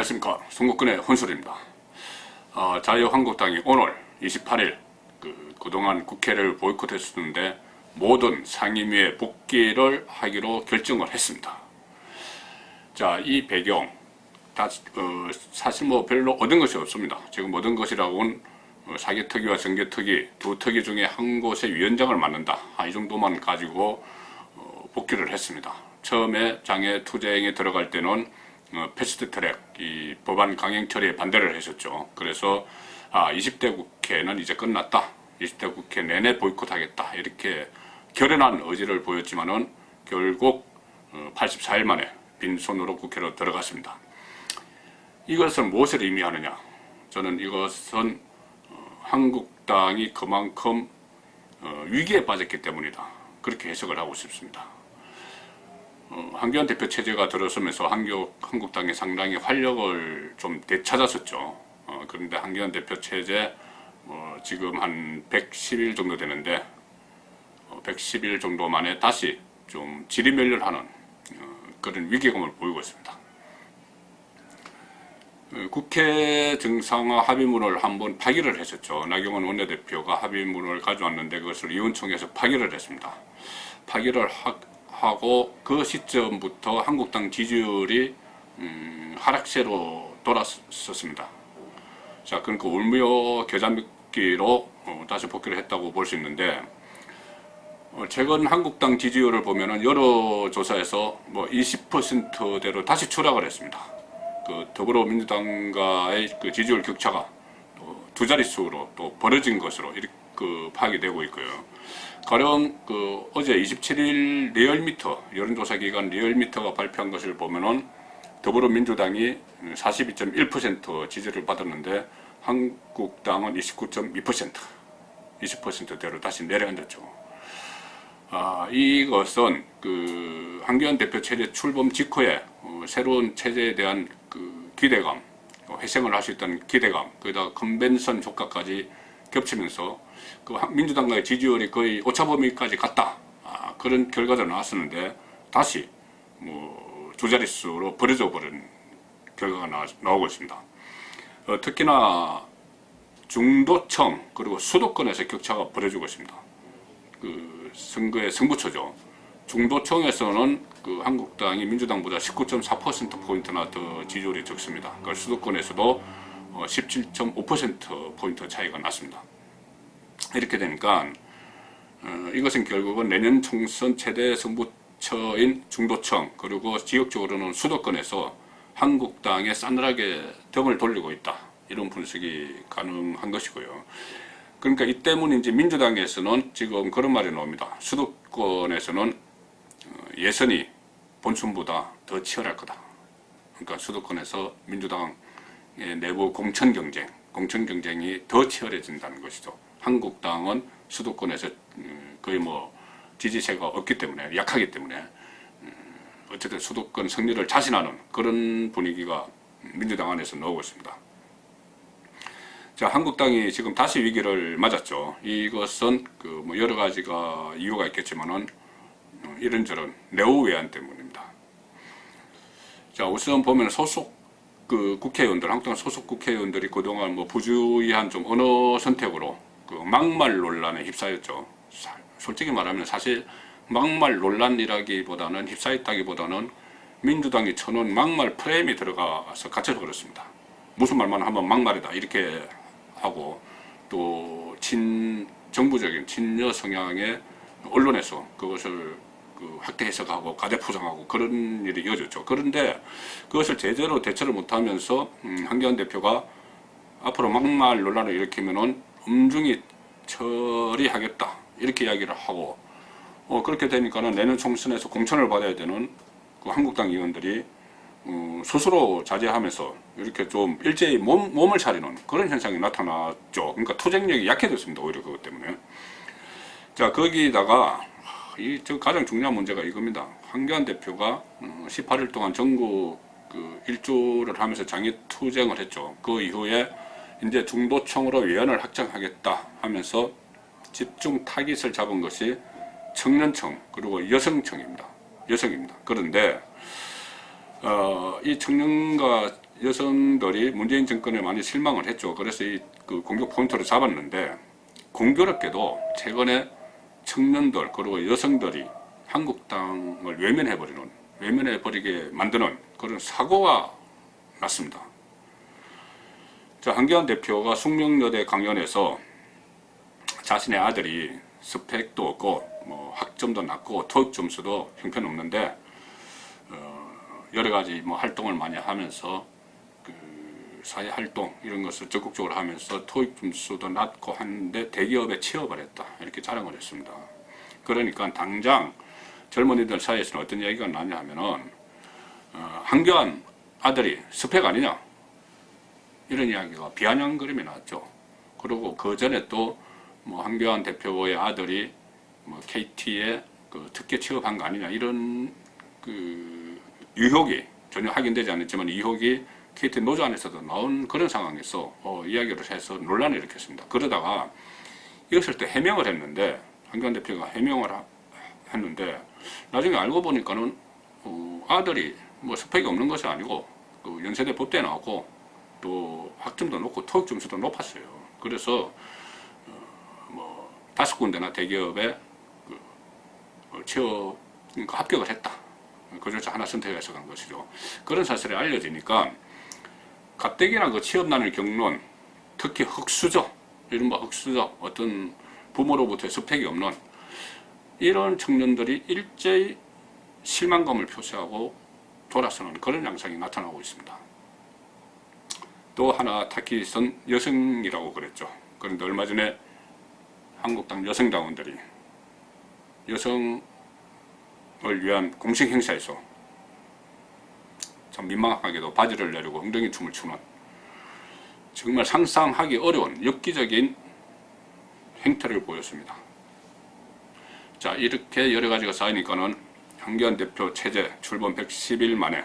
안녕하십니까. 송국근의 혼술입니다. 자유한국당이 오늘 28일 그동안 국회를 보이콧했었는데 모든 상임위에 복귀를 하기로 결정을 했습니다. 자, 이 배경 사실 뭐 별로 얻은 것이 없습니다. 지금 얻은 것이라고는 사개특위와 정개특위 두 특위 중에 한 곳의 위원장을 맡는다, 이 정도만 가지고 복귀를 했습니다. 처음에 장애 투쟁에 들어갈 때는 패스트트랙 이 법안 강행 처리에 반대를 했었죠. 그래서 20대 국회는 이제 끝났다, 20대 국회 내내 보이콧하겠다, 이렇게 결연한 의지를 보였지만은 결국 84일 만에 빈손으로 국회로 들어갔습니다. 이것은 무엇을 의미하느냐? 저는 이것은 한국당이 그만큼 위기에 빠졌기 때문이다, 그렇게 해석을 하고 싶습니다. 한교안 대표 체제가 들어서면서 한국당이 상당히 활력을 좀 되찾았었죠. 그런데 한교안 대표 체제 지금 한 110일 정도 되는데 110일 정도 만에 다시 좀 지리멸렬하는 그런 위기감을 보이고 있습니다. 국회 정상화 합의문을 한번 파기를 했었죠. 나경원 원내대표가 합의문을 가져왔는데 그것을 의원총회에서 파기를 했습니다. 파기를 하고 그 시점부터 한국당 지지율이 하락세로 돌았었습니다. 자, 그러니까 울며 겨자 먹기로 다시 복귀를 했다고 볼 수 있는데, 최근 한국당 지지율을 보면은 여러 조사에서 뭐 20%대로 다시 추락을 했습니다. 그 더불어민주당과의 그 지지율 격차가 두 자릿수로 또 벌어진 것으로 이렇게 파악이 되고 있고요. 가령 어제 27일 리얼미터, 여론조사 기관 리얼미터가 발표한 것을 보면은 더불어민주당이 42.1% 지지를 받았는데 한국당은 29.2%, 20%대로 다시 내려앉았죠. 이것은 한교안 대표 체제 출범 직후에 새로운 체제에 대한 기대감, 회생을 할 수 있다는 기대감, 거기다가 컨벤션 효과까지 겹치면서 민주당과의 지지율이 거의 오차범위까지 갔다, 그런 결과가 나왔었는데 다시 두 자릿수로 벌어져 버린 결과가 나오고 있습니다. 특히나 중도청 그리고 수도권에서 격차가 벌어지고 있습니다. 선거의 승부처죠. 중도청에서는 한국당이 민주당보다 19.4%포인트나 더 지지율이 적습니다. 수도권에서도 17.5%포인트 차이가 났습니다. 이렇게 되니까 이것은 결국은 내년 총선 최대 승부처인 중도청 그리고 지역적으로는 수도권에서 한국당에 싸늘하게 등을 돌리고 있다, 이런 분석이 가능한 것이고요. 그러니까 이 때문인지 민주당에서는 지금 그런 말이 나옵니다. 수도권에서는 예선이 본선보다 더 치열할 거다. 그러니까 수도권에서 민주당의 내부 공천 경쟁이 더 치열해진다는 것이죠. 한국당은 수도권에서 거의 지지세가 없기 때문에, 약하기 때문에 어쨌든 수도권 승리를 자신하는 그런 분위기가 민주당 안에서 나오고 있습니다. 자, 한국당이 지금 다시 위기를 맞았죠. 이것은 여러 가지가 이유가 있겠지만은 이런저런 내후 외환 때문입니다. 자, 우선 보면 소속 국회의원들, 한국당 소속 국회의원들이 그동안 부주의한 좀 언어 선택으로 막말 논란에 휩싸였죠. 솔직히 말하면 사실 막말 논란이라기보다는 휩싸였다기보다는 민주당이 쳐놓은 막말 프레임이 들어가서 갇혀버렸습니다. 무슨 말만 하면 막말이다, 이렇게 하고 또 친정부적인 친여 성향의 언론에서 그것을 확대 해석하고 가대포장하고 그런 일이 이어졌죠. 그런데 그것을 제대로 대처를 못하면서 한교안 대표가 앞으로 막말 논란을 일으키면은 엄중히 처리하겠다, 이렇게 이야기를 하고 그렇게 되니까는 내년 총선에서 공천을 받아야 되는 한국당 의원들이 스스로 자제하면서 이렇게 좀 일제히 몸을 사리는 그런 현상이 나타났죠. 그러니까 투쟁력이 약해졌습니다, 오히려 그것 때문에. 자, 거기다가 가장 중요한 문제가 이겁니다. 한교안 대표가 18일 동안 전국 일주를 하면서 장애 투쟁을 했죠. 그 이후에 이제 중도청으로 위원을 확장하겠다 하면서 집중 타깃을 잡은 것이 청년청 그리고 여성입니다. 그런데 이 청년과 여성들이 문재인 정권에 많이 실망을 했죠. 그래서 그 공격 포인트를 잡았는데, 공교롭게도 최근에 청년들 그리고 여성들이 한국당을 외면해버리게 만드는 그런 사고가 났습니다. 자, 한기환 대표가 숙명여대 강연에서 자신의 아들이 스펙도 없고 뭐 학점도 낮고 토익 점수도 형편없는데 여러 가지 뭐 활동을 많이 하면서 그 사회 활동 이런 것을 적극적으로 하면서 토익 점수도 낮고 하는데 대기업에 취업을 했다, 이렇게 자랑을 했습니다. 그러니까 당장 젊은이들 사이에서는 어떤 이야기가 나냐 하면은 한기환 아들이 스펙 아니냐, 이런 이야기가 비아냥거림이 나왔죠. 그리고 그 전에 또 뭐 한기환 대표의 아들이 뭐 KT에 그 특혜 취업한 거 아니냐, 이런 그 의혹이 전혀 확인되지 않았지만 의혹이 KT 노조 안에서도 나온 그런 상황에서 이야기를 해서 논란을 일으켰습니다. 그러다가 이것을 또 해명을 했는데, 한기환 대표가 해명을 했는데 나중에 알고 보니까는 아들이 뭐 스펙이 없는 것이 아니고 그 연세대 법대에 나왔고 또 학점도 높고 토익 점수도 높았어요. 그래서 뭐 5군데나 대기업에 취업 합격을 했다. 그 중에서 하나 선택해서 간 것이죠. 그런 사실이 알려지니까 가뜩이나 그 취업난을 겪는, 특히 흑수저, 이른바 흑수저, 어떤 부모로부터의 스펙이 없는 이런 청년들이 일제히 실망감을 표시하고 돌아서는 그런 양상이 나타나고 있습니다. 또 하나 타깃은 여성이라고 그랬죠. 그런데 얼마 전에 한국당 여성당원들이 여성을 위한 공식 행사에서 참 민망하게도 바지를 내리고 엉덩이 춤을 추는 정말 상상하기 어려운 엽기적인 행태를 보였습니다. 자, 이렇게 여러 가지가 쌓이니까는 한기환 대표 체제 출범 110일 만에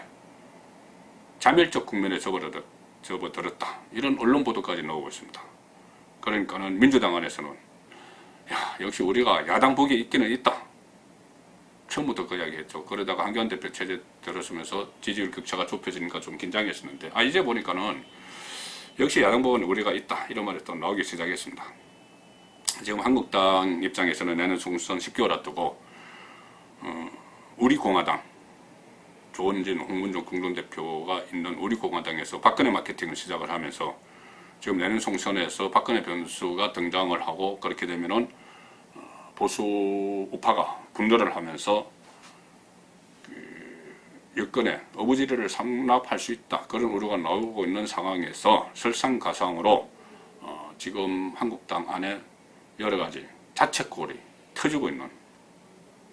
자멸적 국면에 접어들었다, 이런 언론 보도까지 나오고 있습니다. 그러니까는 민주당 안에서는 야, 역시 우리가 야당복이 있기는 있다, 처음부터 그 이야기 했죠. 그러다가 한기환 대표 체제 들어서면서 지지율 격차가 좁혀지니까 좀 긴장했었는데, 이제 보니까는 역시 야당복은 우리가 있다, 이런 말이 또 나오기 시작했습니다. 지금 한국당 입장에서는 내년 총선 10개월 앞두고 우리공화당, 조원진, 홍문종 공동대표가 있는 우리공화당에서 박근혜 마케팅을 시작을 하면서 지금 내년 총선에서 박근혜 변수가 등장을 하고, 그렇게 되면은 보수 우파가 분열을 하면서 그 여권에 어부지리를 상납할 수 있다, 그런 우려가 나오고 있는 상황에서 설상가상으로 지금 한국당 안에 여러 가지 자책골이 터지고 있는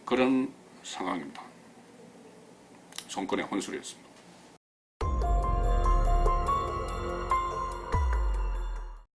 그런 상황입니다. 정권의 혼술이었습니다.